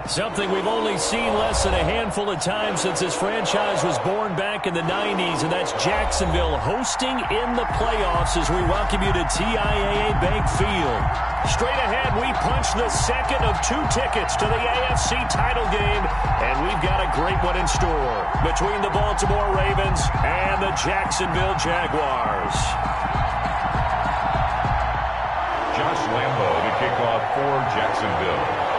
Something we've only seen less than a handful of times since this franchise was born back in the 90s, and that's Jacksonville hosting in the playoffs as we welcome you to TIAA Bank Field. Straight ahead, we punch the second of 2 tickets to the AFC title game, and we've got a great one in store between the Baltimore Ravens and the Jacksonville Jaguars. Josh Lambo to kick off for Jacksonville.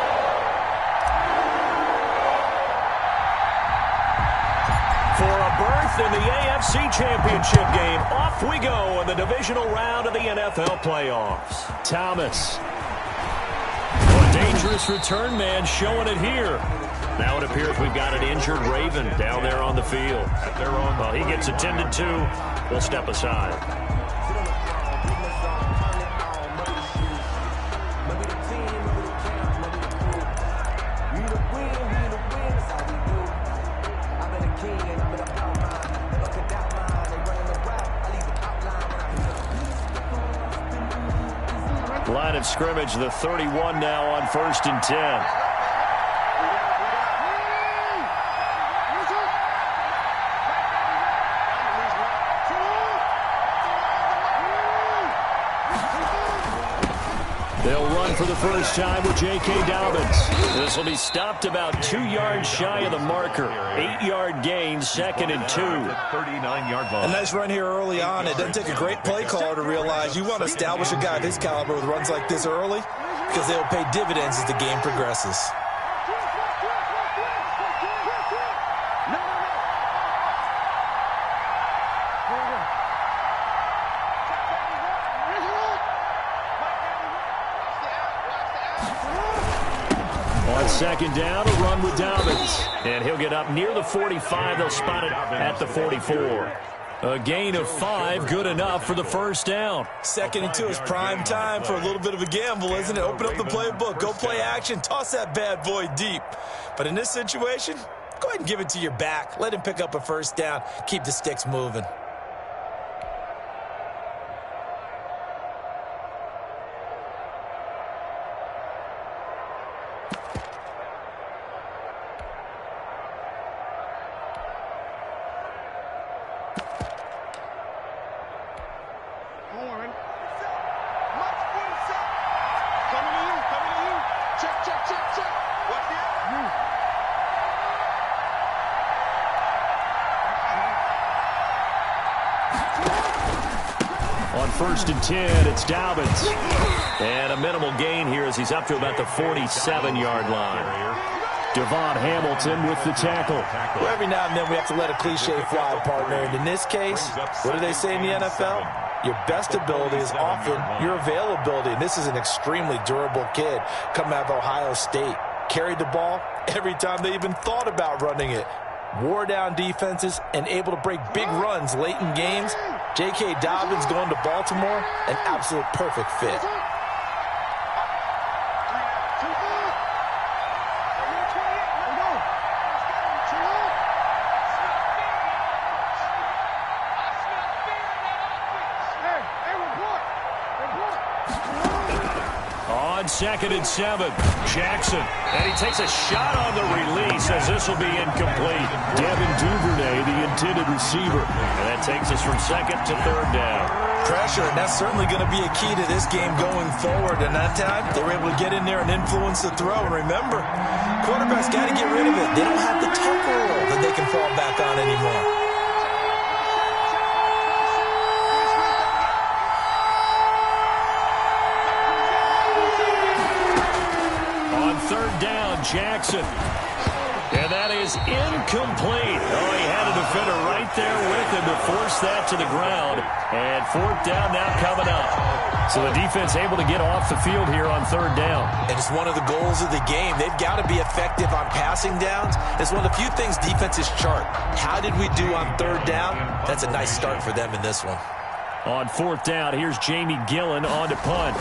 For a berth in the AFC Championship game, off we go in the divisional round of the NFL playoffs. Thomas. A dangerous return man showing it here. Now it appears we've got an injured Raven down there on the field. Well, he gets attended to. We'll step aside. Line of scrimmage, the 31 now on 1st and 10. They'll run for the first time with J.K. Dobbins. This will be stopped about 2 yards shy of the marker. 8-yard gain, 2nd and 2. 39-yard line. A nice run here early on. It doesn't take a great play caller to realize you want to establish a guy of his caliber with runs like this early because they will pay dividends as the game progresses. On 2nd down, a run with Dobbins. And he'll get up near the 45. They'll spot it at the 44. A gain of 5, good enough for the first down. 2nd and 2 is prime time for a little bit of a gamble, isn't it? Open up the playbook, go play action, toss that bad boy deep. But in this situation, go ahead and give it to your back. Let him pick up a first down. Keep the sticks moving. On 1st and 10, it's Dobbins. And a minimal gain here as he's up to about the 47-yard line. Devon Hamilton with the tackle. Well, every now and then we have to let a cliche fly, partner. And in this case, what do they say in the NFL? Your best ability is often your availability. And this is an extremely durable kid coming out of Ohio State. Carried the ball every time they even thought about running it. Wore down defenses and able to break big runs late in games. J.K. Dobbins going to Baltimore, an absolute perfect fit. On 2nd and 7, Jackson. And he takes a shot on the release as this will be incomplete. Devin Duvernay, the intended receiver. And that takes us from 2nd to 3rd down. Pressure, and that's certainly going to be a key to this game going forward. And that time, they were able to get in there and influence the throw. And remember, quarterbacks got to get rid of it. They don't have the Tucker rule that they can fall back on anymore. Jackson. And that is incomplete. Oh, he had a defender right there with him to force that to the ground. And 4th down now coming up. So the defense able to get off the field here on 3rd down. And it's one of the goals of the game. They've got to be effective on passing downs. It's one of the few things defenses chart. How did we do on 3rd down? That's a nice start for them in this one. On 4th down, here's Jamie Gillen on to punt.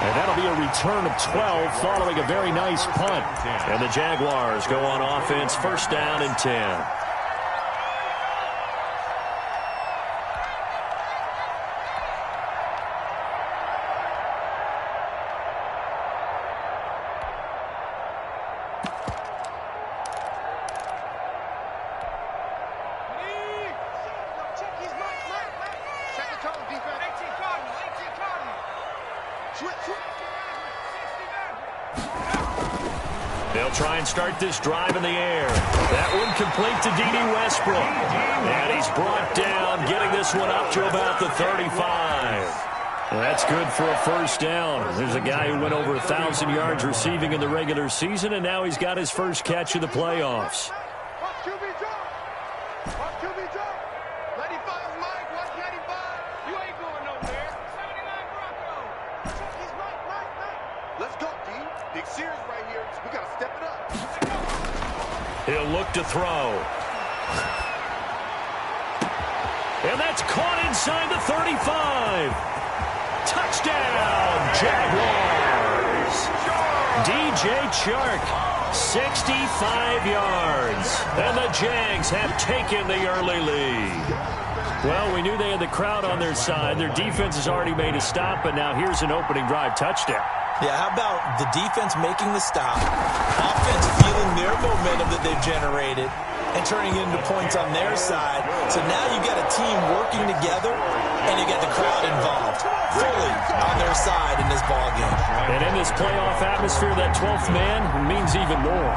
And that'll be a return of 12 following a very nice punt. And the Jaguars go on offense, 1st down and 10. They'll try and start this drive in the air. That one complete to D.D. Westbrook. And he's brought down, getting this one up to about the 35. That's good for a first down. There's a guy who went over 1,000 yards receiving in the regular season, and now he's got his first catch of the playoffs. He'll look to throw. And that's caught inside the 35. Touchdown, Jaguars. DJ Chark, 65 yards. And the Jags have taken the early lead. Well, we knew they had the crowd on their side. Their defense has already made a stop, and now here's an opening drive touchdown. Yeah, how about the defense making the stop, offense feeling their momentum that they've generated, and turning it into points on their side. So now you've got a team working together, and you got the crowd involved, fully on their side in this ballgame. And in this playoff atmosphere, that 12th man means even more.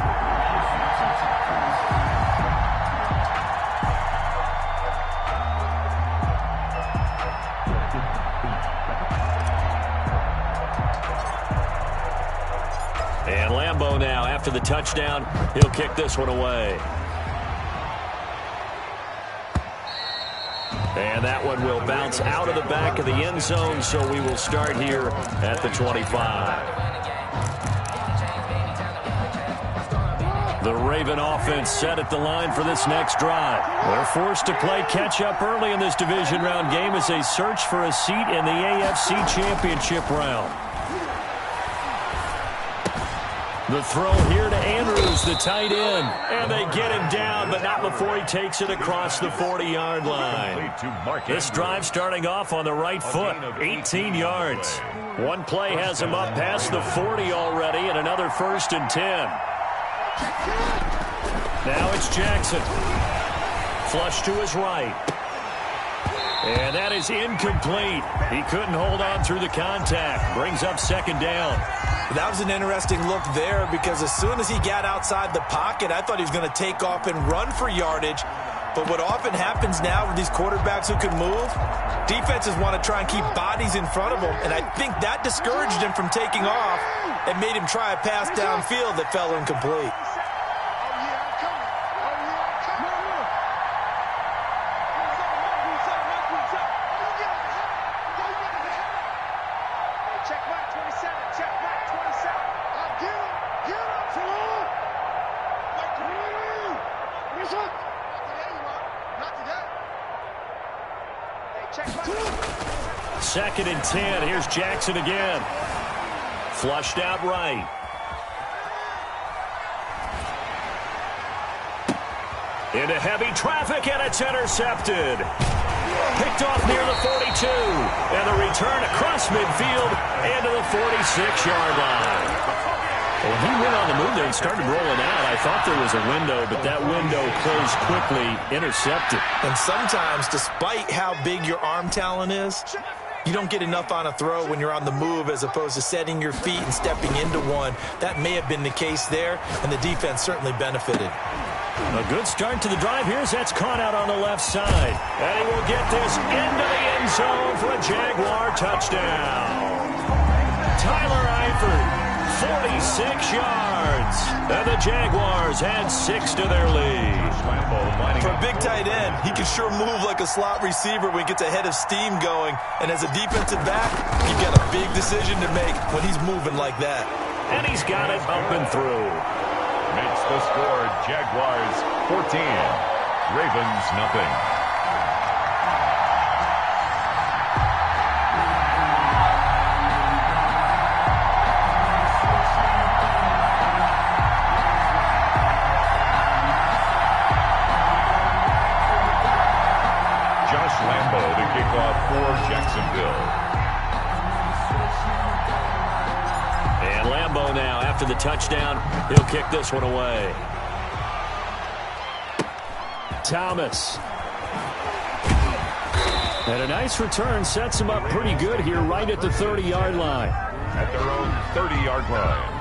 And Lambeau now, after the touchdown, he'll kick this one away. And that one will bounce out of the back of the end zone, so we will start here at the 25. The Raven offense set at the line for this next drive. They're forced to play catch-up early in this division round game as they search for a seat in the AFC Championship round. The throw here to Andrews, the tight end. And they get him down, but not before he takes it across the 40-yard line. This drive starting off on the right foot, 18 yards. One play has him up past the 40 already, and another 1st and 10. Now it's Jackson. Flush to his right. And that is incomplete. He couldn't hold on through the contact. Brings up 2nd down. That was an interesting look there because as soon as he got outside the pocket, I thought he was going to take off and run for yardage. But what often happens now with these quarterbacks who can move, defenses want to try and keep bodies in front of them. And I think that discouraged him from taking off and made him try a pass downfield that fell incomplete. Second and 10. Here's Jackson again. Flushed out right. Into heavy traffic, and it's intercepted. Picked off near the 42. And the return across midfield into the 46-yard line. When he went on the move there and started rolling out, I thought there was a window, but that window closed quickly, intercepted. And sometimes, despite how big your arm talent is, you don't get enough on a throw when you're on the move as opposed to setting your feet and stepping into one. That may have been the case there, and the defense certainly benefited. A good start to the drive here as that's caught out on the left side. And he will get this into the end zone for a Jaguar touchdown. Tyler Eifert. 46 yards. And the Jaguars add 6 to their lead. For a big tight end, he can sure move like a slot receiver when he gets a head of steam going. And as a defensive back, you've got a big decision to make when he's moving like that. And he's got it up and through. Makes the score Jaguars 14, Ravens nothing. Lambeau to kick off for Jacksonville. And Lambeau now, after the touchdown, he'll kick this one away. Thomas. And a nice return sets him up pretty good here right at the 30-yard line. at their own 30-yard line.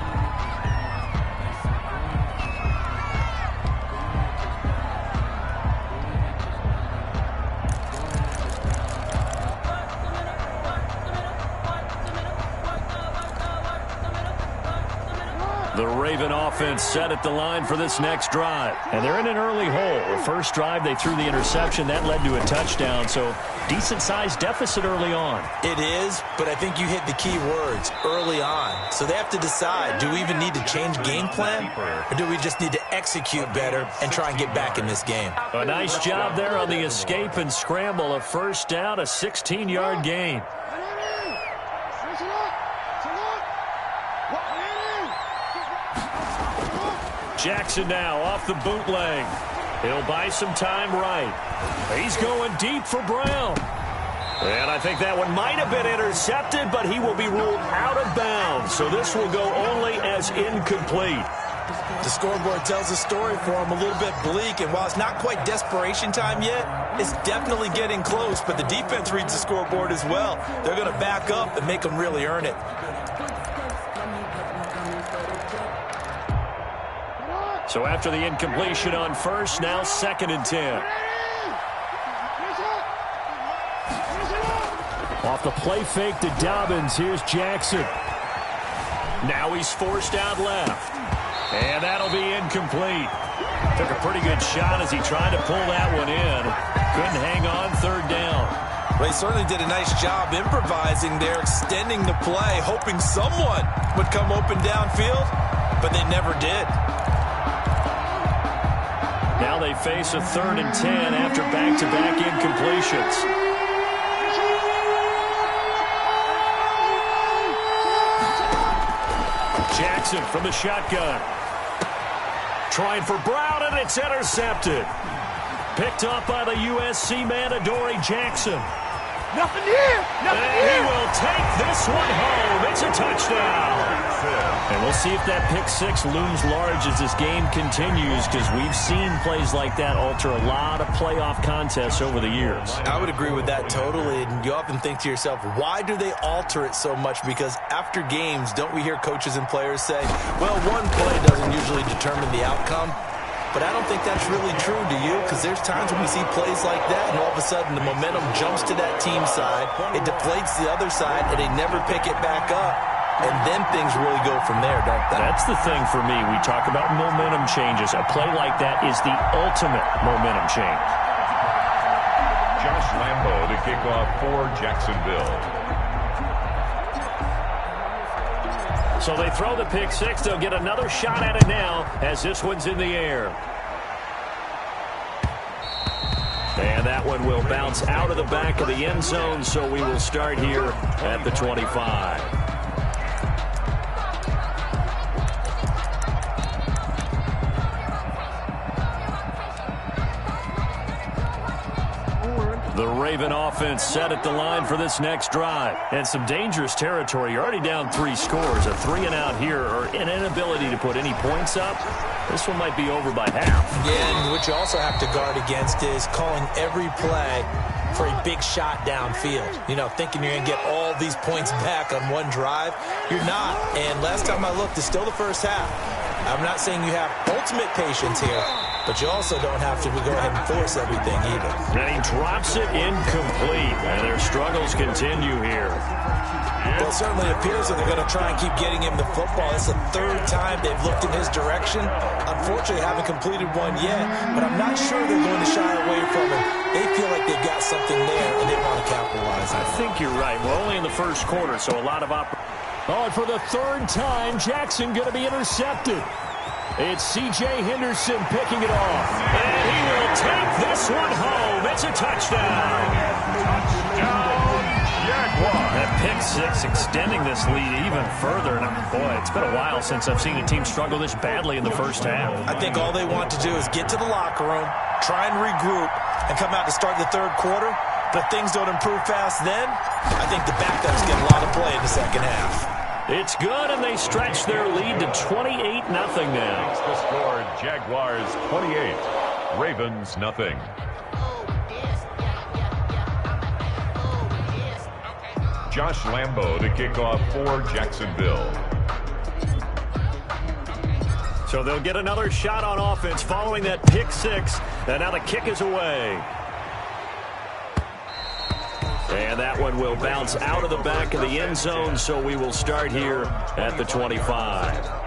The Raven offense set at the line for this next drive. And they're in an early hole. The first drive, they threw the interception. That led to a touchdown. So decent-sized deficit early on. It is, but I think you hit the key words, early on. So they have to decide, do we even need to change game plan? Or do we just need to execute better and try and get back in this game? A nice job there on the escape and scramble. A first down, a 16-yard gain. Jackson now off the bootleg. He'll buy some time right. He's going deep for Brown. And I think that one might have been intercepted, but he will be ruled out of bounds. So this will go only as incomplete. The scoreboard tells a story for him, a little bit bleak. And while it's not quite desperation time yet, it's definitely getting close. But the defense reads the scoreboard as well. They're going to back up and make them really earn it. So after the incompletion on first, now 2nd and 10. Off the play fake to Dobbins, here's Jackson. Now he's forced out left. And that'll be incomplete. Took a pretty good shot as he tried to pull that one in. Couldn't hang on 3rd down. Well, he certainly did a nice job improvising there, extending the play, hoping someone would come open downfield, but they never did. Now they face a 3rd and 10 after back-to-back incompletions. Jackson from the shotgun. Trying for Brown, and it's intercepted. Picked up by the USC man, Adoree Jackson. Nothing here. Nothing here. He will take this one home. It's a touchdown. And we'll see if that pick six looms large as this game continues, because we've seen plays like that alter a lot of playoff contests over the years. I would agree with that totally. And you often think to yourself, why do they alter it so much? Because after games, don't we hear coaches and players say, well, one play doesn't usually determine the outcome? But I don't think that's really true, do you? Because there's times when we see plays like that, and all of a sudden the momentum jumps to that team side, it deflates the other side, and they never pick it back up. And then things really go from there, don't they? That's the thing for me. We talk about momentum changes. A play like that is the ultimate momentum change. Josh Lambo to kick off for Jacksonville. So they throw the pick six. They'll get another shot at it now as this one's in the air. And that one will bounce out of the back of the end zone, so we will start here at the 25. The Raven offense set at the line for this next drive. And some dangerous territory. You're already down 3 scores. A 3-and-out here, or an inability to put any points up. This one might be over by half. Yeah, and what you also have to guard against is calling every play for a big shot downfield. You know, thinking you're going to get all these points back on one drive. You're not. And last time I looked, it's still the first half. I'm not saying you have ultimate patience here, but you also don't have to go ahead and force everything either. And he drops it incomplete. And their struggles continue here. Well, it certainly appears that they're going to try and keep getting him the football. It's the 3rd time they've looked in his direction. Unfortunately, haven't completed one yet, but I'm not sure they're going to shy away from him. They feel like they've got something there, and they want to capitalize on it. I think you're right. We're only in the first quarter, so a lot of and for the 3rd time, Jackson going to be intercepted. It's C.J. Henderson picking it off. And he will take this one home. It's a touchdown. Touchdown, Jaguars. That pick six extending this lead even further. And boy, it's been a while since I've seen a team struggle this badly in the first half. I think all they want to do is get to the locker room, try and regroup, and come out to start the 3rd quarter. But if things don't improve fast then, I think the backups get a lot of play in the second half. It's good, and they stretch their lead to 28-0 now. The score, Jaguars 28, Ravens nothing. Josh Lambo to kick off for Jacksonville. So they'll get another shot on offense following that pick six. And now the kick is away. And that one will bounce out of the back of the end zone, so we will start here at the 25.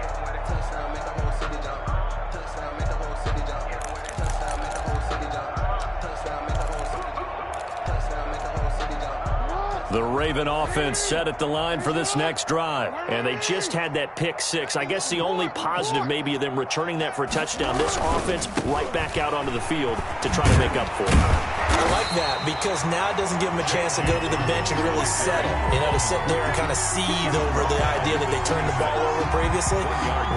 The Raven offense set at the line for this next drive. And they just had that pick six. I guess the only positive maybe of them returning that for a touchdown. This offense right back out onto the field to try to make up for it. I like that because now it doesn't give them a chance to go to the bench and really settle. You know, to sit there and kind of seethe over the idea that they turned the ball over previously.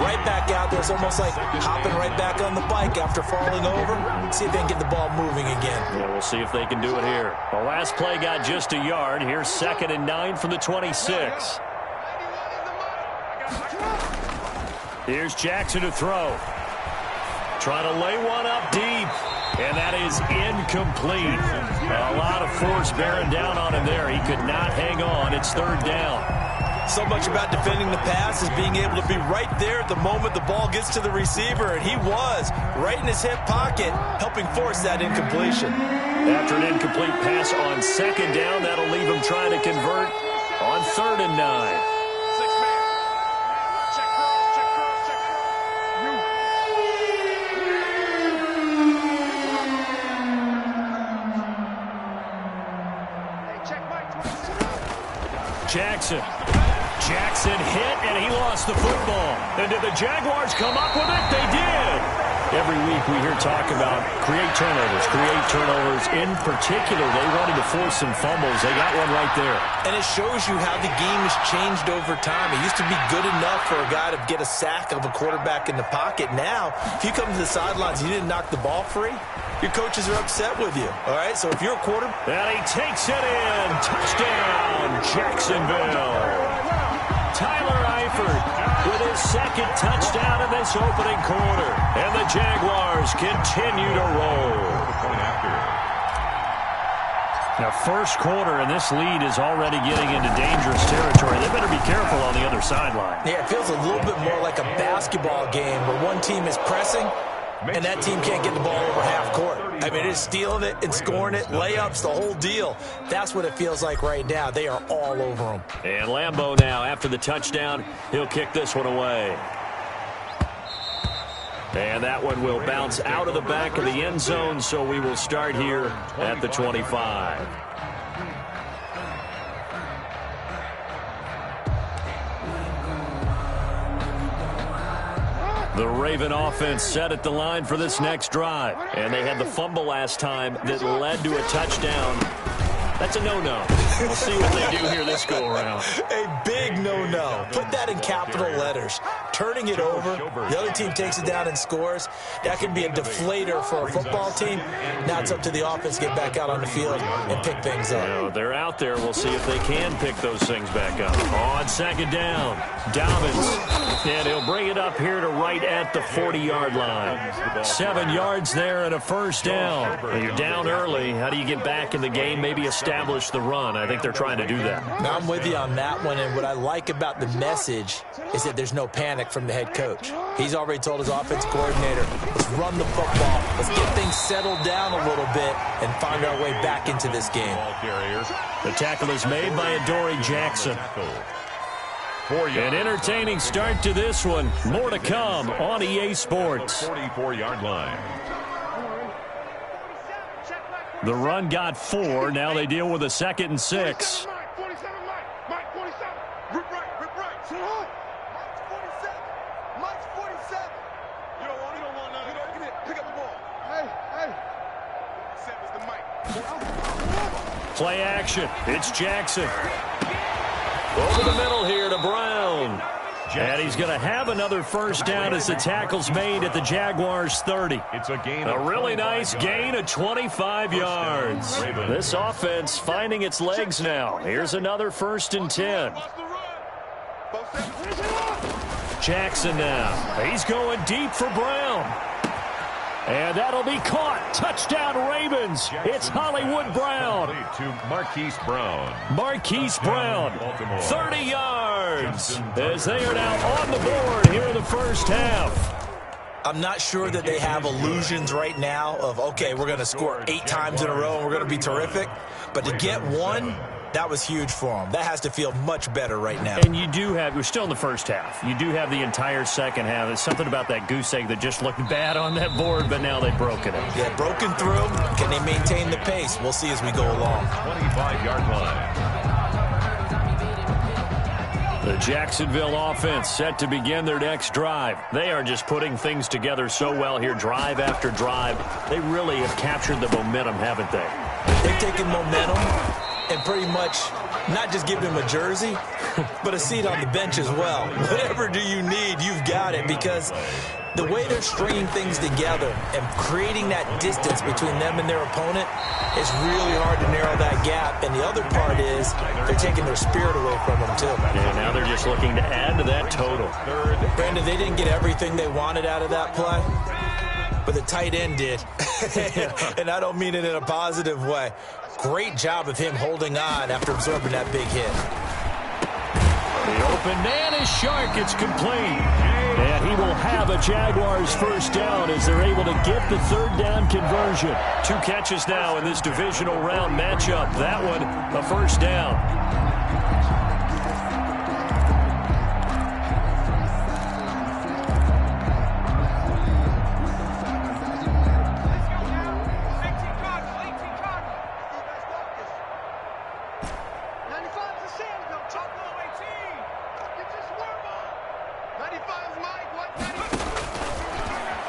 Right back out there. It's almost like hopping right back on the bike after falling over. See if they can get the ball moving again. Yeah, we'll see if they can do it here. The last play got just a yard. Here's 2nd and 9 from the 26. Here's Jackson to throw. Trying to lay one up deep. And that is incomplete. A lot of force bearing down on him there. He could not hang on. It's 3rd down. So much about defending the pass is being able to be right there at the moment the ball gets to the receiver. And he was right in his hip pocket, helping force that incompletion. After an incomplete pass on 2nd down, that'll leave him trying to convert on 3rd and 9. Jackson hit, and he lost the football. And did the Jaguars come up with it? They did. Every week we hear talk about create turnovers. In particular, they wanted to force some fumbles. They got one right there. And it shows you how the game has changed over time. It used to be good enough for a guy to get a sack of a quarterback in the pocket. Now, if you come to the sidelines and you didn't knock the ball free, your coaches are upset with you. All right, so if you're a quarterback. And he takes it in. Touchdown, Jacksonville. Tyler Eifert with his 2nd touchdown in this opening quarter. And the Jaguars continue to roll. Now, 1st quarter, and this lead is already getting into dangerous territory. They better be careful on the other sideline. Yeah, it feels a little bit more like a basketball game where one team is pressing and that team can't get the ball over half court. I mean, it's stealing it and scoring it, layups, the whole deal. That's what it feels like right now. They are all over them. And Lambo now, after the touchdown, he'll kick this one away. And that one will bounce out of the back of the end zone, so we will start here at the 25. The Raven offense set at the line for this next drive. And they had the fumble last time that led to a touchdown. That's a no-no. We'll see what they do here this go-around. A big no-no. Put that in capital letters. Turning it over, the other team takes it down and scores. That can be a deflator for a football team. Now it's up to the offense to get back out on the field and pick things up. You know, they're out there. We'll see if they can pick those things back up. On 2nd down, Dobbins. And he'll bring it up here to right at the 40-yard line. 7 yards there and a 1st down. When you're down early, how do you get back in the game? Maybe establish the run. I think they're trying to do that. Now, I'm with you on that one, and what I like about the message is that there's no panic from the head coach. He's already told his offensive coordinator, let's run the football, let's get things settled down a little bit and find our way back into this game. The tackle is made by Adoree Jackson. An entertaining start to this one. More to come on EA Sports. 44-yard line. The run got 4. Now they deal with a 2nd and 6. Play action. It's Jackson. Over the middle here to Brown. And he's going to have another 1st down as the tackle's made at the Jaguars' 30. It's a gain. A really nice gain of 25 yards. This offense finding its legs now. Here's another 1st and 10. Jackson now. He's going deep for Brown. And that'll be caught. Touchdown, Ravens. It's Hollywood Brown. To Marquise Brown. Marquise Brown, 30 yards, as they are now on the board here in the first half. I'm not sure that they have illusions right now of, okay, we're going to score 8 times in a row and we're going to be terrific. But to get one, that was huge for them. That has to feel much better right now. And you do have, we're still in the first half. You do have the entire second half. There's something about that goose egg that just looked bad on that board, but now they've broken it. Yeah, broken through. Can they maintain the pace? We'll see as we go along. 25-yard line. The Jacksonville offense set to begin their next drive. They are just putting things together so well here, drive after drive. They really have captured the momentum, haven't they? They've taken momentum and pretty much not just given him a jersey, but a seat on the bench as well. Whatever do you need, you've got it, because the way they're stringing things together and creating that distance between them and their opponent, it's really hard to narrow that gap. And the other part is they're taking their spirit away from them, too. And now they're just looking to add to that total. Brandon, they didn't get everything they wanted out of that play, but the tight end did. And I don't mean it in a positive way. Great job of him holding on after absorbing that big hit. The open man is Shark. It's complete. And he will have a Jaguars first down as they're able to get the third down conversion. 2 catches now in this divisional round matchup. That one, a first down.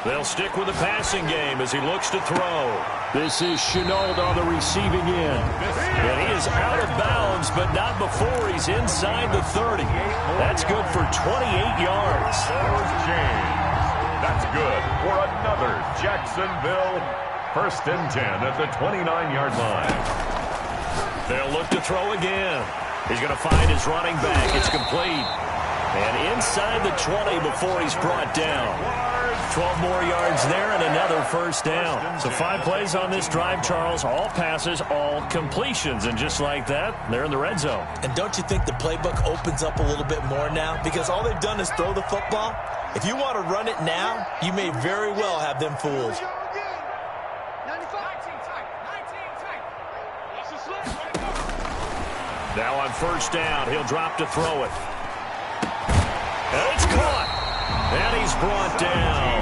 They'll stick with the passing game as he looks to throw. This is Chenault on the receiving end. And he is out of bounds, but not before he's inside the 30. That's good for 28 yards. That's good for another Jacksonville first and 10 at the 29-yard line. They'll look to throw again. He's going to find his running back. It's complete. And inside the 20 before he's brought down. 12 more yards there and another first down. So 5 plays on this drive, Charles. All passes, all completions. And just like that, they're in the red zone. And don't you think the playbook opens up a little bit more now? Because all they've done is throw the football. If you want to run it now, you may very well have them fooled. Now on first down, he'll drop to throw it. And it's caught. And he's brought down.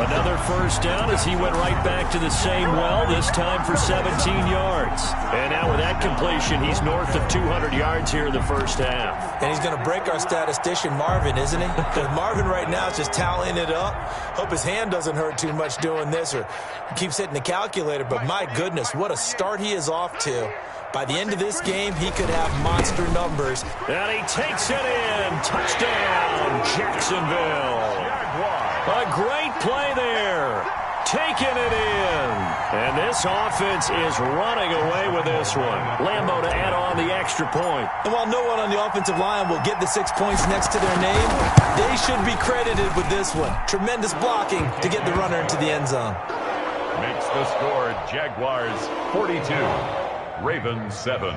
Another first down as he went right back to the same well, this time for 17 yards. And now with that completion, he's north of 200 yards here in the first half. And he's going to break our statistician, Marvin, isn't he? Because Marvin right now is just tallying it up. Hope his hand doesn't hurt too much doing this or keeps hitting the calculator. But my goodness, what a start he is off to. By the end of this game, he could have monster numbers. And he takes it in. Touchdown, Jacksonville. A great play there. Taking it in. And this offense is running away with this one. Lambo to add on the extra point. And while no one on the offensive line will get the 6 points next to their name, they should be credited with this one. Tremendous blocking to get the runner into the end zone. Makes the score Jaguars 42. Ravens 7.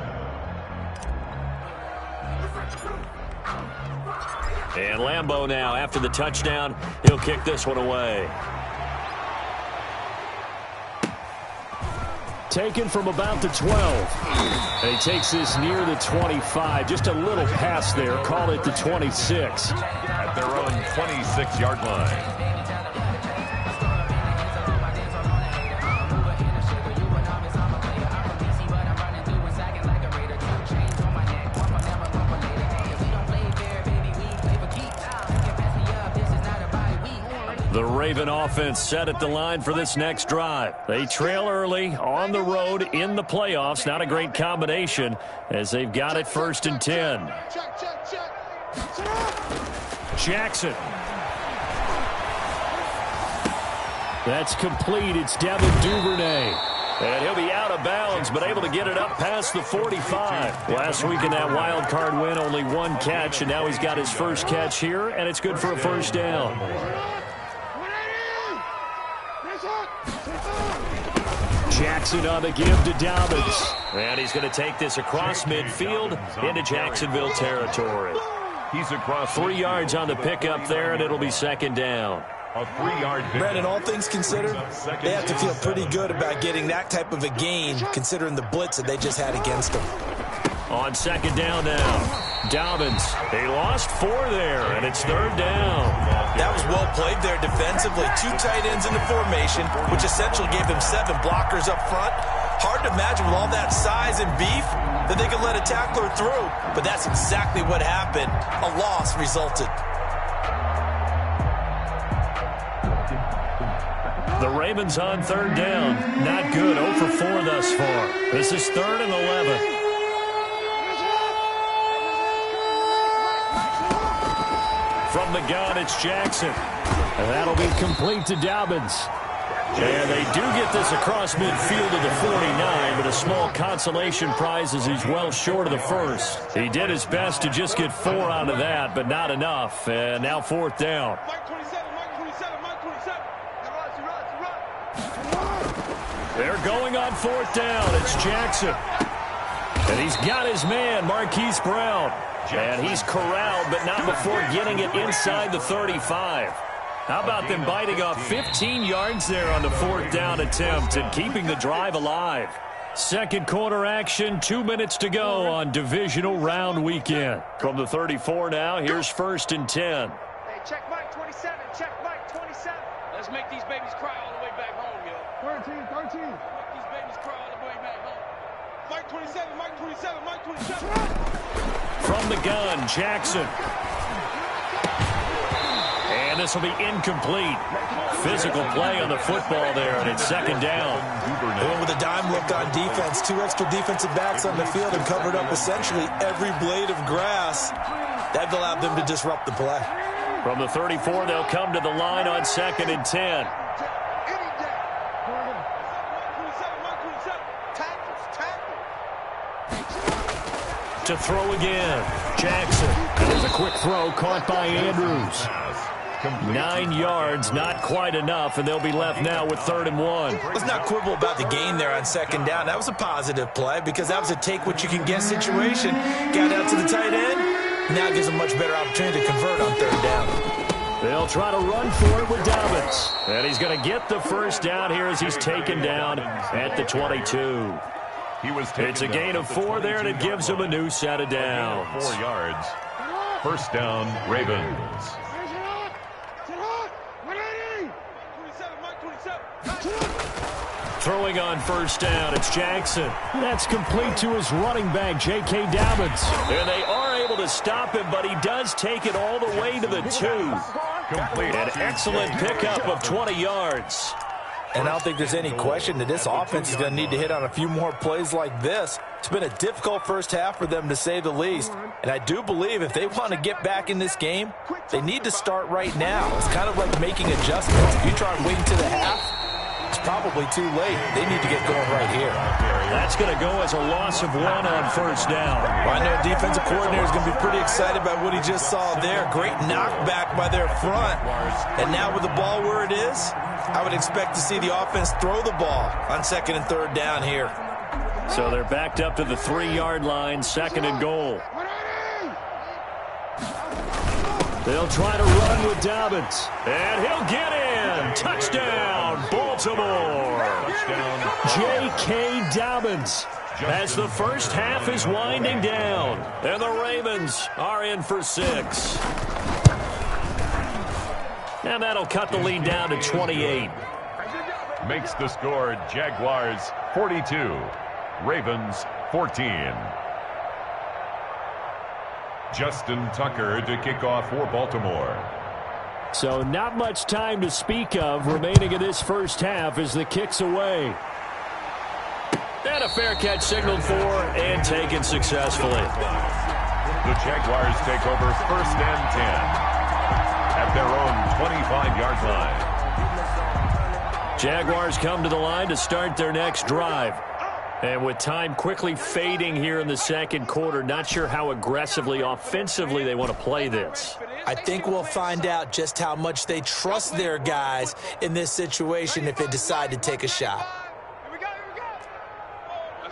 And Lambo now, after the touchdown, he'll kick this one away. Taken from about the 12. And he takes this near the 25. Just a little pass there. Call it the 26. At their own 26-yard line. The Raven offense set at the line for this next drive. They trail early on the road in the playoffs. Not a great combination as they've got it first and 10. Jackson. That's complete. It's Devin Duvernay. And he'll be out of bounds, but able to get it up past the 45. Last week in that wild card win, only 1 catch, and now he's got his first catch here, and it's good for a first down. Jackson on the give to Dobbins. And he's going to take this across midfield into Jacksonville territory. He's across 3 yards on the pickup there, and it'll be second down. A 3-yard gain. Brandon, all things considered, they have to feel pretty good about getting that type of a gain, considering the blitz that they just had against them. On second down now, Dobbins. He lost 4 there, and it's third down. That was well played there defensively. 2 tight ends in the formation, which essentially gave them 7 blockers up front. Hard to imagine with all that size and beef that they could let a tackler through, but that's exactly what happened. A loss resulted. The Ravens on third down. Not good. 0 for 4 thus far. This is 3rd and 11. From the gun, it's Jackson. And that'll be complete to Dobbins. And they do get this across midfield to the 49, but a small consolation prize as he's well short of the first. He did his best to just get 4 out of that, but not enough. And now 4th down. They're going on 4th down. It's Jackson. And he's got his man, Marquise Brown. And he's corralled, but not before getting it inside the 35. How about them biting off 15 yards there on the 4th down attempt and keeping the drive alive? Second quarter action, 2 minutes to go on divisional round weekend. From the 34 now, here's 1st and 10. Hey, check Mike 27, check Mike 27. Let's make these babies cry all the way back home, yo. 13. Make these babies cry all the way back home. Mike 27, Mike 27, Mike 27. From the gun, Jackson. And this will be incomplete. Physical play on the football there, and it's second down. They went with a dime look on defense. 2 extra defensive backs on the field and covered up essentially every blade of grass. That allowed them to disrupt the play. From the 34, they'll come to the line on 2nd and 10. To throw again, Jackson. And there's a quick throw caught by Andrews. 9 yards, not quite enough, and they'll be left now with 3rd and 1. Let's not quibble about the gain there on second down. That was a positive play because that was a take-what-you-can-get situation. Got out to the tight end. Now gives a much better opportunity to convert on 3rd down. They'll try to run for it with Dobbins. And he's going to get the first down here as he's taken down at the 22. It's a gain of 4 there, and it gives him a new set of downs. 4 yards. First down, Ravens. Throwing on first down, it's Jackson. That's complete to his running back, J.K. Dobbins. And they are able to stop him, but he does take it all the way to the 2. An excellent pickup of 20 yards. And I don't think there's any question that this offense is going to need to hit on a few more plays like this. It's been a difficult first half for them, to say the least. And I do believe if they want to get back in this game, they need to start right now. It's kind of like making adjustments. If you try and wait until the half, it's probably too late. They need to get going right here. That's going to go as a loss of 1 on first down. Well, I know the defensive coordinator is going to be pretty excited about what he just saw there. Great knockback by their front. And now with the ball where it is, I would expect to see the offense throw the ball on 2nd and 3rd down here. So they're backed up to the 3-yard line, 2nd and goal. They'll try to run with Dobbins. And he'll get in. Touchdown, Baltimore. J.K. Dobbins as the first half is winding down. And the Ravens are in for 6. And that'll cut the lead down to 28. Makes the score Jaguars 42, Ravens 14. Justin Tucker to kick off for Baltimore. So not much time to speak of remaining in this first half as the kick's away. And a fair catch signaled for and taken successfully. The Jaguars take over 1st and 10 at their own 25-yard line. Jaguars come to the line to start their next drive. And with time quickly fading here in the second quarter, not sure how aggressively, offensively they want to play this. I think we'll find out just how much they trust their guys in this situation if they decide to take a shot. Here we go, here we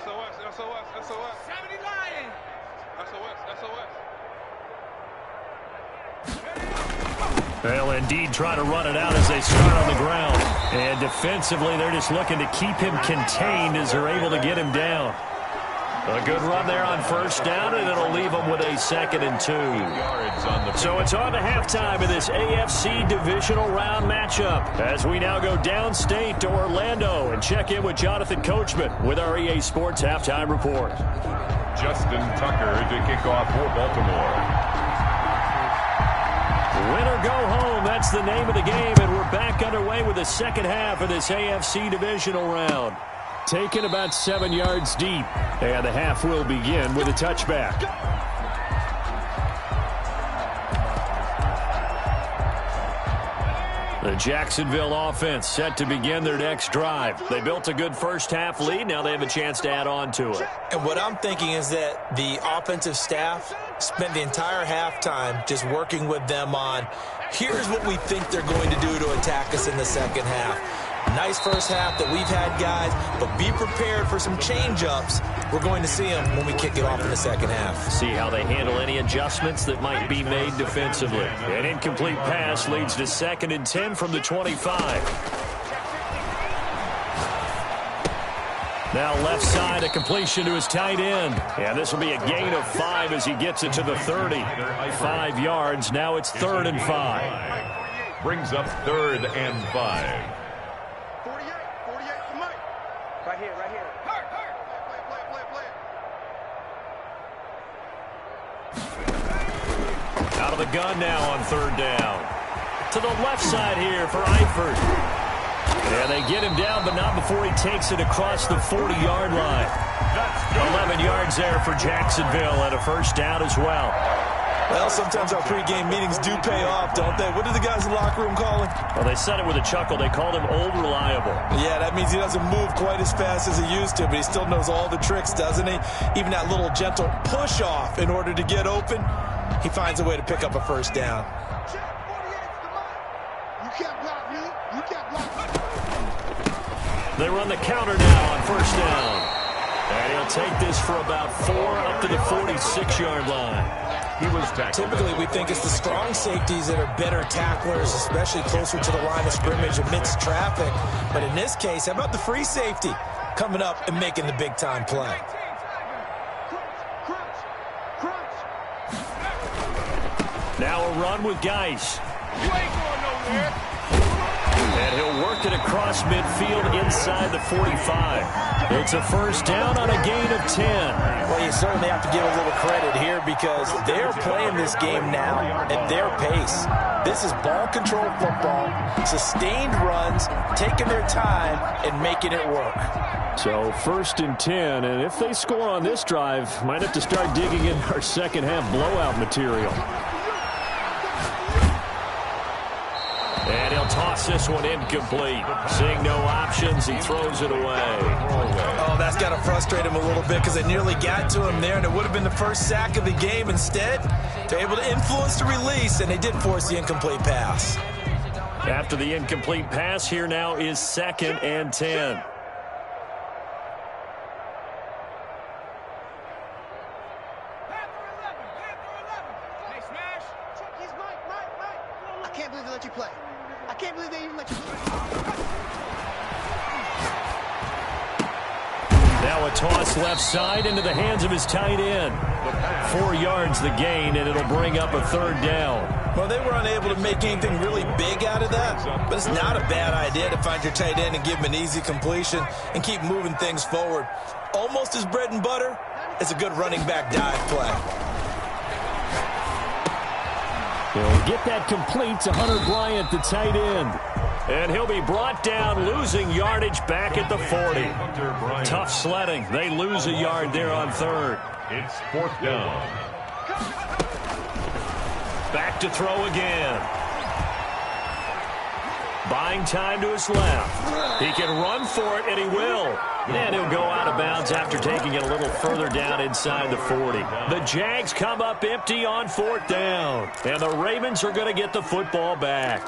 SOS, SOS, SOS. 70 Lion. SOS, SOS. They'll indeed try to run it out as they start on the ground. And defensively, they're just looking to keep him contained as they're able to get him down. A good run there on first down, and it'll leave them with a 2nd and 2. So it's on to halftime in this AFC divisional round matchup as we now go downstate to Orlando and check in with Jonathan Coachman with our EA Sports Halftime Report. Justin Tucker to kick off for Baltimore. Win or go home, that's the name of the game, and we're back underway with the second half of this AFC divisional round. Taken about 7 yards deep, and the half will begin with a touchback. The Jacksonville offense set to begin their next drive. They built a good first half lead. Now they have a chance to add on to it. And what I'm thinking is that the offensive staff spent the entire halftime just working with them on, here's what we think they're going to do to attack us in the second half. Nice first half that we've had, guys, but be prepared for some change-ups. We're going to see them when we kick it off in the second half. See how they handle any adjustments that might be made defensively. An incomplete pass leads to 2nd and 10 from the 25. Now left side, a completion to his tight end. And this will be a gain of 5 as he gets it to the 30. 5 yards, now it's 3rd and 5. Brings up 3rd and 5. 48 for Mike. Right here. Hurt. Play. Out of the gun now on 3rd down. To the left side here for Eifert. Yeah, they get him down, but not before he takes it across the 40-yard line. 11 yards there for Jacksonville and a first down as well. Well, sometimes our pregame meetings do pay off, don't they? What did the guys in the locker room call him? Well, they said it with a chuckle. They called him Old Reliable. Yeah, that means he doesn't move quite as fast as he used to, but he still knows all the tricks, doesn't he? Even that little gentle push-off in order to get open, he finds a way to pick up a first down. You can't block me. You can't block me. They run the counter now on first down. And he'll take this for about 4 up to the 46-yard line. He was tackled. Typically, we think it's the strong safeties that are better tacklers, especially closer to the line of scrimmage amidst traffic. But in this case, how about the free safety coming up and making the big-time play? Now a run with Geis. You ain't going nowhere. And he'll work it across midfield inside the 45. It's a first down on a gain of 10. Well, you certainly have to give a little credit here because they're playing this game now at their pace. This is ball control football, sustained runs, taking their time and making it work. So 1st and 10, and if they score on this drive, might have to start digging in our second half blowout material. And he'll toss this one incomplete. Seeing no options, he throws it away. Oh, that's got to frustrate him a little bit because they nearly got to him there, and it would have been the first sack of the game. Instead, they're able to influence the release, and they did force the incomplete pass. After the incomplete pass, here now is 2nd and 10. I can't believe they let you play. I can't believe they even let you play. Now a toss left side into the hands of his tight end. 4 yards the gain, and it'll bring up a 3rd down. Well, they were unable to make anything really big out of that, but it's not a bad idea to find your tight end and give him an easy completion and keep moving things forward. Almost as bread and butter as a good running back dive play. He'll get that complete to Hunter Bryant, the tight end. And he'll be brought down, losing yardage back at the 40. Tough sledding. They lose a yard there on 3rd. It's 4th down. Back to throw again. Buying time to his left. He can run for it, and he will. And he'll go out of bounds after taking it a little further down inside the 40. The Jags come up empty on 4th down. And the Ravens are going to get the football back.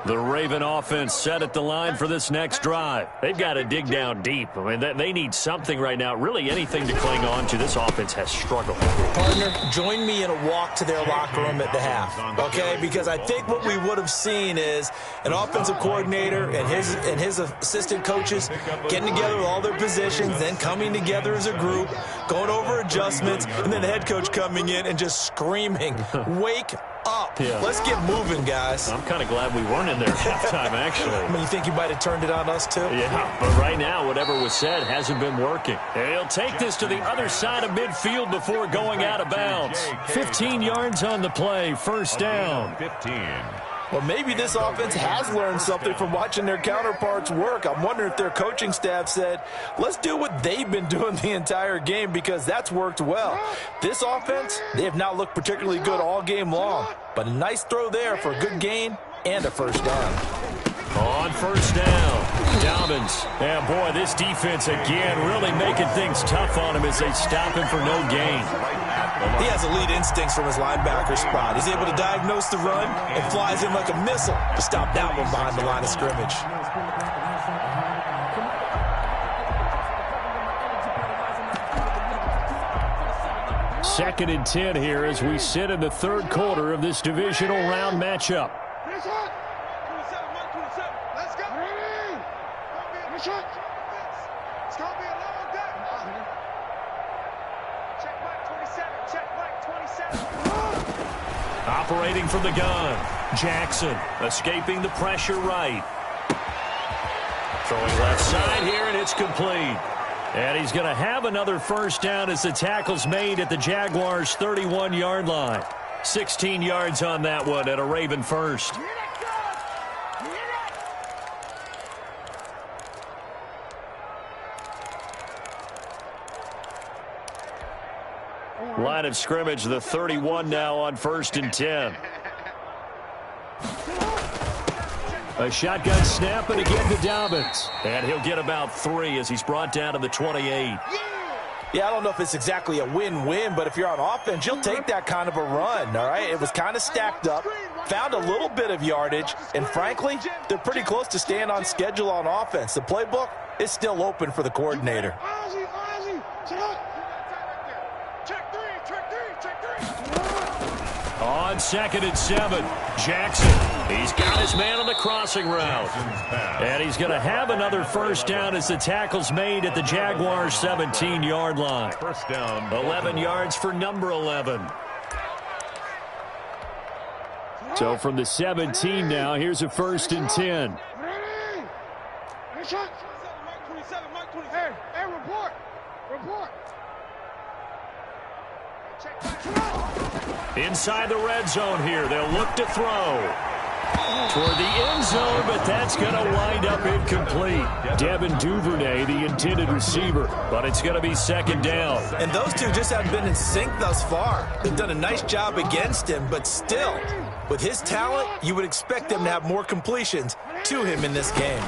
The Raven offense set at the line for this next drive. They've got to dig down deep. I mean, they need something right now, really anything to cling on to. This offense has struggled. Partner, join me in a walk to their locker room at the half, okay? Because I think what we would have seen is an offensive coordinator and his assistant coaches getting together with all their positions, then coming together as a group, going over adjustments, and then the head coach coming in and just screaming, wake up. Yeah. Let's get moving, guys. I'm kind of glad we weren't in there at halftime, actually. I mean, you think you might have turned it on us, too? Yeah, but right now, whatever was said hasn't been working. And he'll take this to the other side of midfield before going out of bounds. 15 yards on the play, first down. 15. Well, maybe this offense has learned something from watching their counterparts work. I'm wondering if their coaching staff said, let's do what they've been doing the entire game, because that's worked well. This offense, they have not looked particularly good all game long, but a nice throw there for a good gain and a first down. On first down, Dobbins. And boy, this defense again really making things tough on him as they stop him for no gain. He has elite instincts from his linebacker spot. He's able to diagnose the run and flies in like a missile to stop that one behind the line of scrimmage. Second and 10 here as we sit in the third quarter of this divisional round matchup. Operating from the gun, Jackson escaping the pressure right. Throwing left side here, and it's complete. And he's going to have another first down as the tackle's made at the Jaguars' 31-yard line. 16 yards on that one at a Raven first. Line of scrimmage, the 31 now on first and 10. A shotgun snap, and again to Dobbins. And he'll get about 3 as he's brought down to the 28. Yeah, I don't know if it's exactly a win-win, but if you're on offense, you'll take that kind of a run, all right? It was kind of stacked up, found a little bit of yardage, and frankly, they're pretty close to staying on schedule on offense. The playbook is still open for the coordinator. On second and 7, Jackson. He's got his man on the crossing route. And he's going to have another first down as the tackle's made at the Jaguars' 17-yard line. First down. 11 yards for number 11. So from the 17 now, here's a first and 10. Inside the red zone here. They'll look to throw toward the end zone, but that's going to wind up incomplete. Devin Duvernay, the intended receiver, but it's going to be second down. And those two just haven't been in sync thus far. They've done a nice job against him, but still, with his talent, you would expect them to have more completions to him in this game.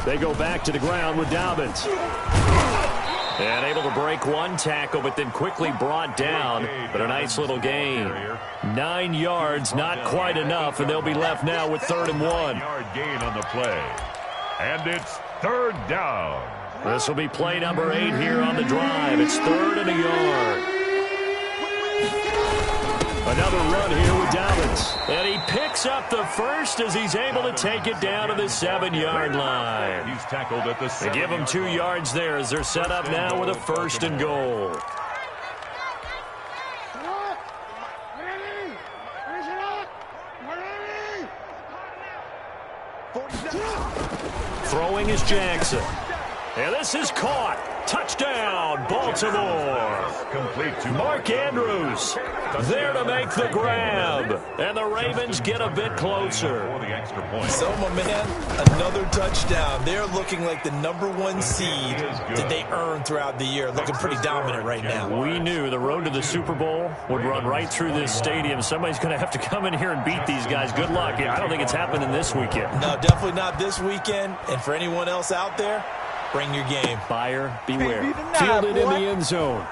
They go back to the ground with Dobbins. And able to break one tackle, but then quickly brought down. But a nice little gain. 9 yards, not quite enough, and they'll be left now with 3rd and 1. 9-yard gain on the play. And it's 3rd down. This will be play number 8 here on the drive. It's 3rd and a yard. Another run here with Dobbins. And he picks up the first as he's able to take it down to the 7-yard line. He's tackled at the 7. They give him 2 yards there as they're set up now with a 1st and goal. Throwing is Jackson. And this is caught. Touchdown, Baltimore. Complete to Mark Andrews there to make the grab. And the Ravens get a bit closer. For the extra point. So, my man, another touchdown. They're looking like the #1 seed that they earned throughout the year. Looking pretty dominant right now. We knew the road to the Super Bowl would run right through this stadium. Somebody's going to have to come in here and beat these guys. Good luck. I don't think it's happening this weekend. No, definitely not this weekend. And for anyone else out there, bring your game. Buyer beware. Fielded in the end zone.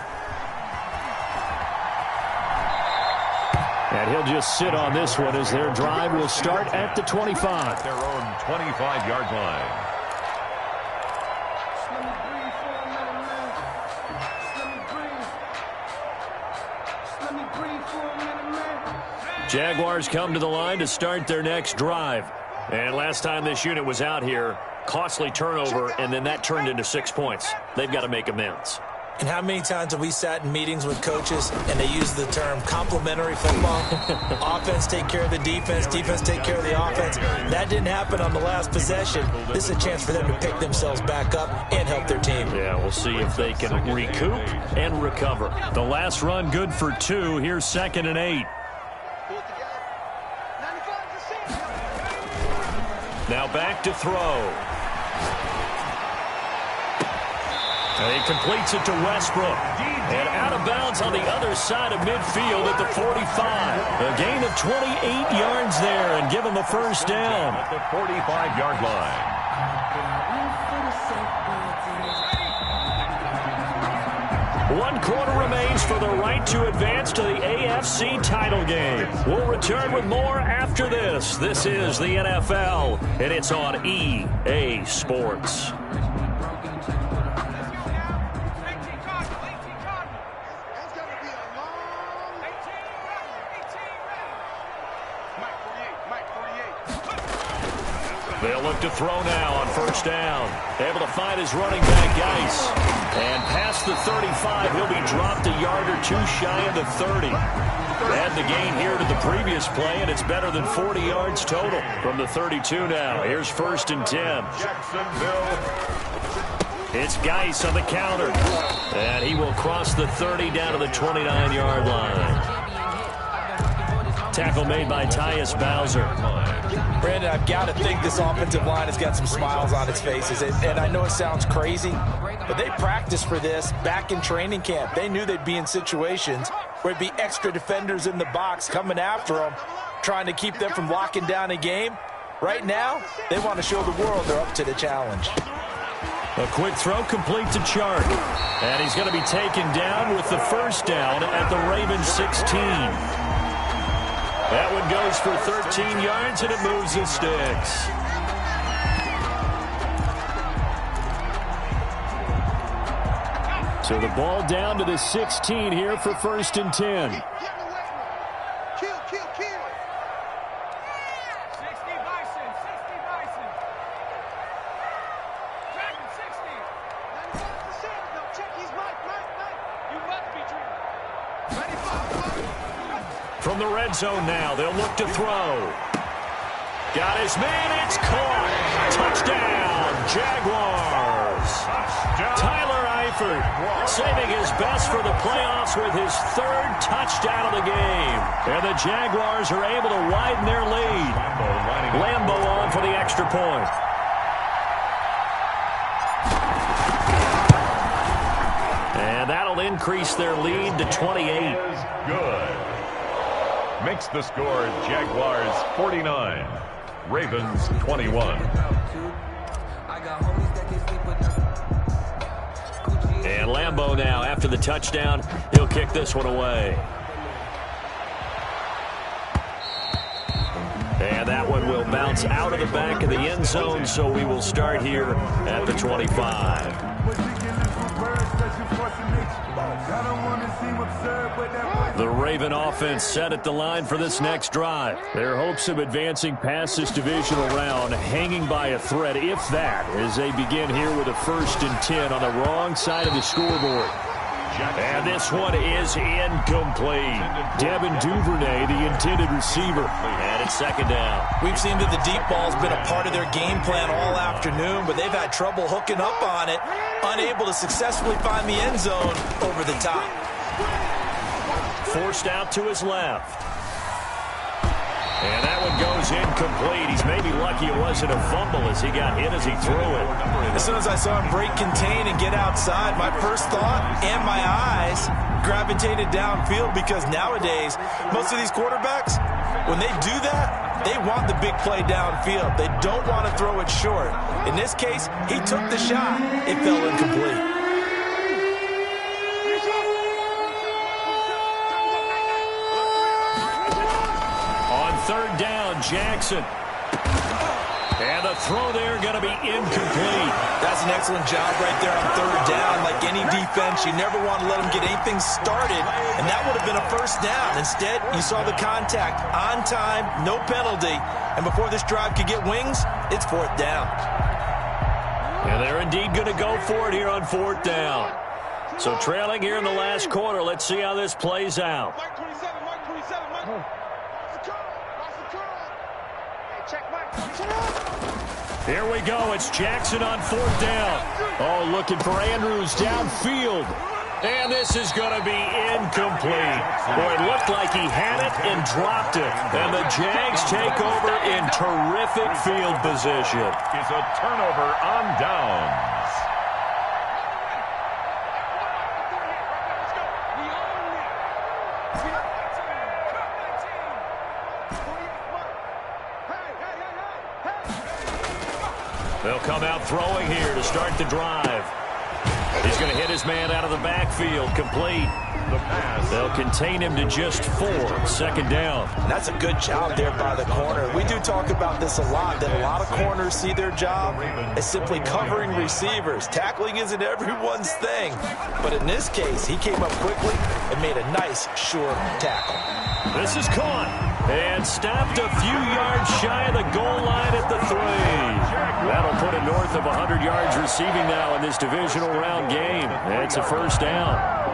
And he'll just sit on this one as their drive will start at the 25. Their own 25-yard line. Jaguars come to the line to start their next drive. And last time this unit was out here, costly turnover, and then that turned into 6 points. They've got to make amends. And how many times have we sat in meetings with coaches and they use the term complementary football? Offense take care of the defense, defense take care of the offense. That didn't happen on the last possession. This is a chance for them to pick themselves back up and help their team. Yeah, we'll see if they can recoup and recover. The last run good for 2. Here's 2nd and 8. Now back to throw. And he completes it to Westbrook. And out of bounds on the other side of midfield at the 45. A gain of 28 yards there and give him a first down. At the 45-yard line. One quarter remains for the right to advance to the AFC title game. We'll return with more after this. This is the NFL, and it's on EA Sports. They'll look to throw now on first down. Able to find his running back, Geis. And past the 35, he'll be dropped a yard or 2 shy of the 30. Add the gain here to the previous play, and it's better than 40 yards total from the 32 now. Here's 1st and 10. Jacksonville. It's Geis on the counter. And he will cross the 30 down to the 29-yard line. Tackle made by Tyus Bowser. Brandon, I've got to think this offensive line has got some smiles on its faces. And I know it sounds crazy, but they practiced for this back in training camp. They knew they'd be in situations where it'd be extra defenders in the box coming after them, trying to keep them from locking down a game. Right now, they want to show the world they're up to the challenge. A quick throw complete to Chark. And he's going to be taken down with the first down at the Ravens 16. That one goes for 13 yards, and it moves the sticks. So the ball down to the 16 here for 1st and 10. From the red zone now, they'll look to throw. Got his man, it's caught. Touchdown, Jaguars. Tyler Eifert saving his best for the playoffs with his 3rd touchdown of the game. And the Jaguars are able to widen their lead. Lambo on for the extra point. And that'll increase their lead to 28. Good. Makes the score Jaguars 49, Ravens 21. And Lambo now, after the touchdown, he'll kick this one away. And that one will bounce out of the back of the end zone, so we will start here at the 25. The Raven offense set at the line for this next drive. Their hopes of advancing past this divisional round hanging by a thread, if that, as they begin here with a 1st and 10 on the wrong side of the scoreboard. And this one is incomplete. Devin Duvernay, the intended receiver. And it's 2nd down. We've seen that the deep ball's been a part of their game plan all afternoon, but they've had trouble hooking up on it, unable to successfully find the end zone over the top. Forced out to his left. And that one goes incomplete. He's maybe lucky it wasn't a fumble as he got hit as he threw it. As soon as I saw him break contain and get outside, my first thought and my eyes gravitated downfield, because nowadays, most of these quarterbacks, when they do that, they want the big play downfield. They don't want to throw it short. In this case, he took the shot. It fell incomplete. on Jackson. And the throw there going to be incomplete. That's an excellent job right there on third down. Like any defense, you never want to let them get anything started, and that would have been a first down. Instead, you saw the contact on time, no penalty, and before this drive could get wings, it's fourth down. And they're indeed going to go for it here on fourth down. So trailing here in the last quarter, let's see how this plays out. Mike 27, Mike 27, Mike. Watch the curl, watch the curl. Hey, check Mike 27. Here we go. It's Jackson on fourth down. Oh, looking for Andrews downfield. And this is going to be incomplete. Boy, it looked like he had it and dropped it. And the Jags take over in terrific field position. Is a turnover on downs. They'll come out throwing here to start the drive. He's going to hit his man out of the backfield, complete. The pass. They'll contain him to just 4, second down. And that's a good job there by the corner. We do talk about this a lot, that a lot of corners see their job as simply covering receivers. Tackling isn't everyone's thing. But in this case, he came up quickly and made a nice, sure tackle. This is caught and stopped a few yards shy of the goal line at the 3. That'll put it north of 100 yards receiving now in this divisional round game. It's a first down.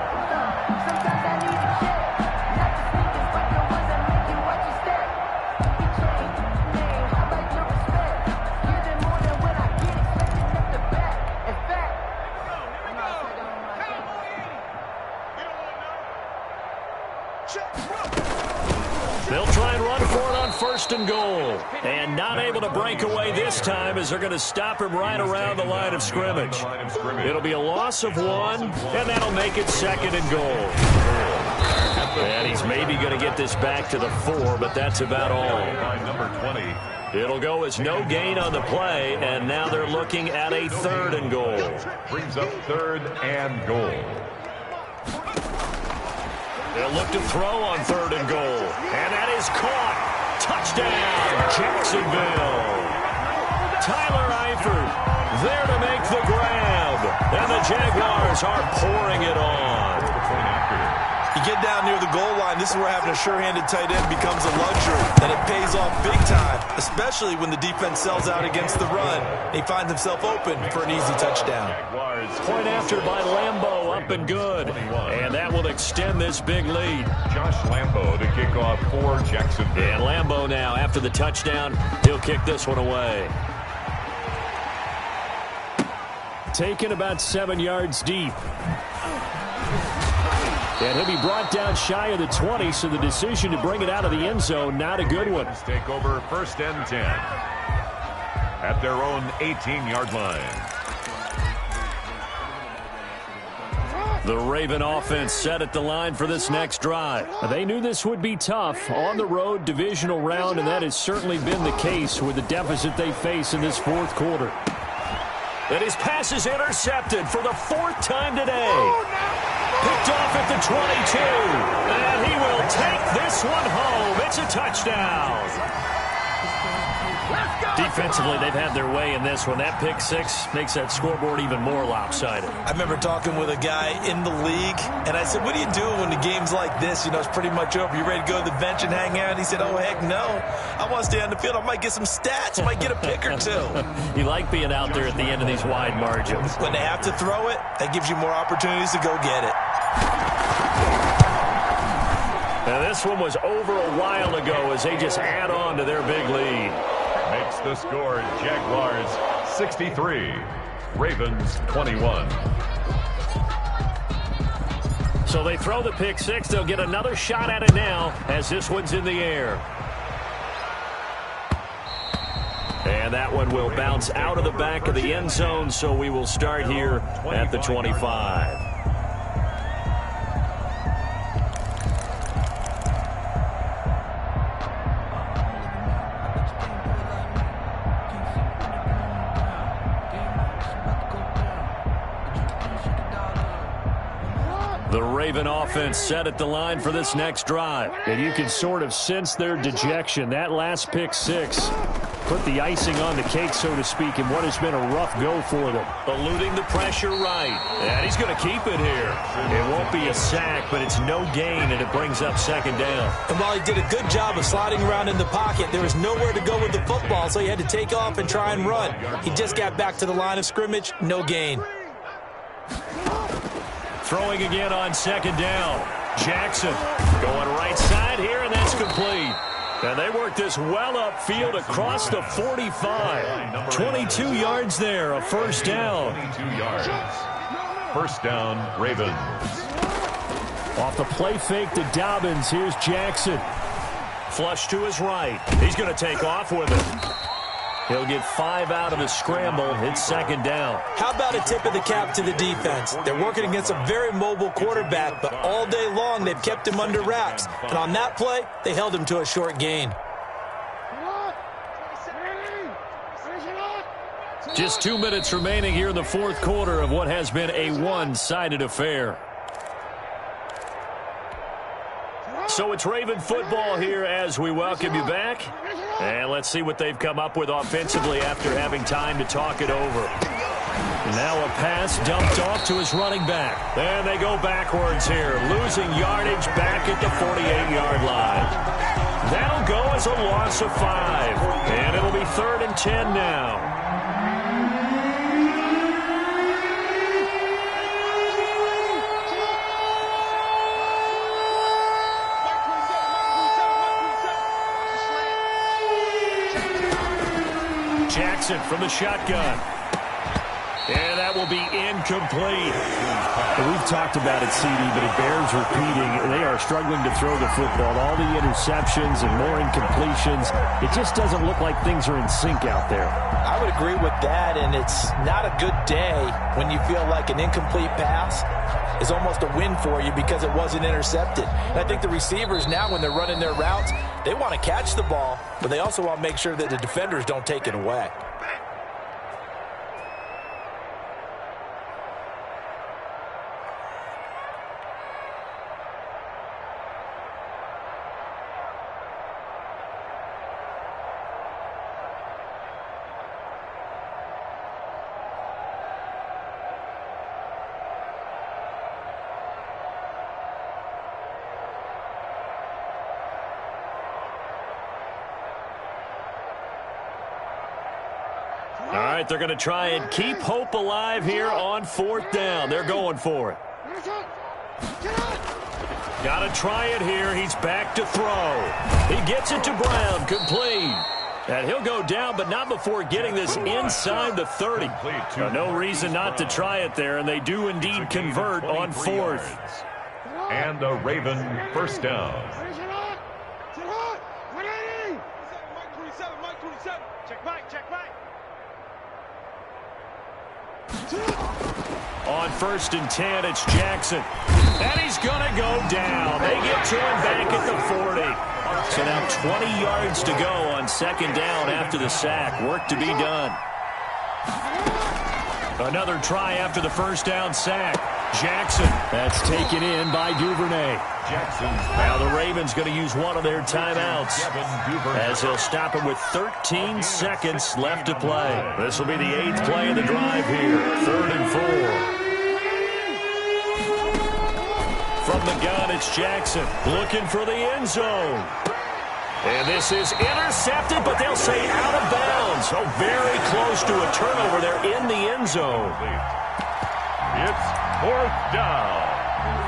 They'll try and run for it on first and goal. And not able to break away this time as they're going to stop him right around the line of scrimmage. It'll be a loss of 1, and that'll make it second and goal. And he's maybe going to get this back to the 4, but that's about all. Number 20. It'll go as no gain on the play, and now they're looking at a third and goal. Brings up third and goal. They'll look to throw on third and goal. And that is caught. Touchdown, Jacksonville. Tyler Eifert there to make the grab. And the Jaguars are pouring it on. You get down near the goal line, this is where having a sure-handed tight end becomes a luxury, and it pays off big time, especially when the defense sells out against the run. He finds himself open for an easy touchdown. Point after by Lambeau, up and good. And that will extend this big lead. Josh Lambeau to kick off for Jacksonville. And Lambeau now, after the touchdown, he'll kick this one away. Taken about 7 yards deep. And he'll be brought down shy of the 20, so the decision to bring it out of the end zone, not a good one. Take over first and 10 at their own 18-yard line. The Raven offense set at the line for this next drive. They knew this would be tough on the road divisional round, and that has certainly been the case with the deficit they face in this fourth quarter. And his pass is intercepted for the 4th time today. Picked off at the 22. And he will take this one home. It's a touchdown. Defensively, they've had their way in this one. That pick 6 makes that scoreboard even more lopsided. I remember talking with a guy in the league, and I said, what do you do when the game's like this? You know, it's pretty much over. You ready to go to the bench and hang out? He said, oh, heck no. I want to stay on the field. I might get some stats. I might get a pick or 2. You like being out there at the end of these wide margins. When they have to throw it, that gives you more opportunities to go get it. Now, this one was over a while ago as they just add on to their big lead. Makes the score Jaguars 63, Ravens 21. So they throw the pick 6. They'll get another shot at it now as this one's in the air. And that one will bounce out of the back of the end zone, so we will start here at the 25. The Raven offense set at the line for this next drive. And you can sort of sense their dejection. That last pick six put the icing on the cake, so to speak, in what has been a rough go for them. Eluding the pressure right. And he's going to keep it here. It won't be a sack, but it's no gain, and it brings up second down. And while he did a good job of sliding around in the pocket, there was nowhere to go with the football, so he had to take off and try and run. He just got back to the line of scrimmage, no gain. Throwing again on second down. Jackson going right side here, and that's complete. And they work this well upfield across the 45. 22 yards there, a first down. 22 yards. First down, Ravens. Off the play fake to Dobbins, here's Jackson. Flush to his right. He's going to take off with it. He'll get 5 out of the scramble. It's second down. How about a tip of the cap to the defense? They're working against a very mobile quarterback, but all day long they've kept him under wraps. And on that play, they held him to a short gain. Just 2 minutes remaining here in the fourth quarter of what has been a one-sided affair. So it's Raven football here as we welcome you back. And let's see what they've come up with offensively after having time to talk it over. Now a pass dumped off to his running back. And they go backwards here, losing yardage back at the 48-yard line. That'll go as a loss of 5. And it'll be 3rd and 10 now. Jackson from the shotgun. And that will be incomplete. We've talked about it, CD, but it bears repeating. They are struggling to throw the football. All the interceptions and more incompletions. It just doesn't look like things are in sync out there. I would agree with that, and it's not a good day when you feel like an incomplete pass is almost a win for you because it wasn't intercepted. And I think the receivers now, when they're running their routes, they want to catch the ball, but they also want to make sure that the defenders don't take it away. All right, they're going to try and keep hope alive here on 4th down. They're going for it. Got to try it here. He's back to throw. He gets it to Brown, complete. And he'll go down, but not before getting this inside the 30. No reason not to try it there, and they do indeed convert on 4th. And a Raven first down. On 1st and 10, it's Jackson. And he's going to go down. They get to him back at the 40. So now 20 yards to go on 2nd down after the sack. Work to be done. Another try after the 1st down sack. Jackson. That's taken in by Duvernay. Now the Ravens going to use one of their timeouts as he'll stop him with 13 seconds left to play. This will be the 8th play of the drive here. 3rd and 4. From the gun, it's Jackson looking for the end zone. And this is intercepted, but they'll say out of bounds. So very close to a turnover there in the end zone. It's 4th down.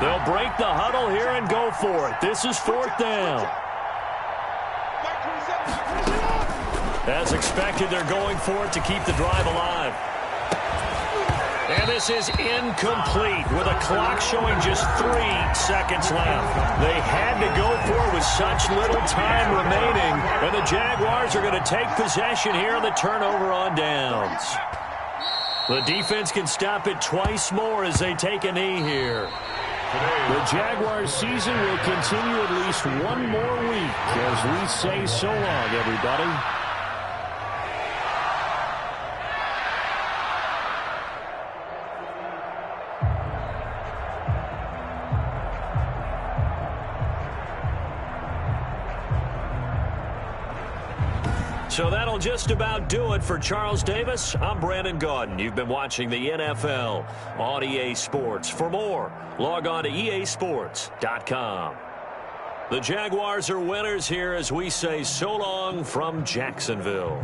They'll break the huddle here and go for it. This is 4th down. As expected, they're going for it to keep the drive alive. And this is incomplete with a clock showing just 3 seconds left. They had to go for it with such little time remaining. And the Jaguars are going to take possession here on the turnover on downs. The defense can stop it twice more as they take a knee here. The Jaguars season will continue at least one more week as we say so long, everybody. So that'll just about do it for Charles Davis. I'm Brandon Gaudin. You've been watching the NFL on EA Sports. For more, log on to easports.com. The Jaguars are winners here as we say so long from Jacksonville.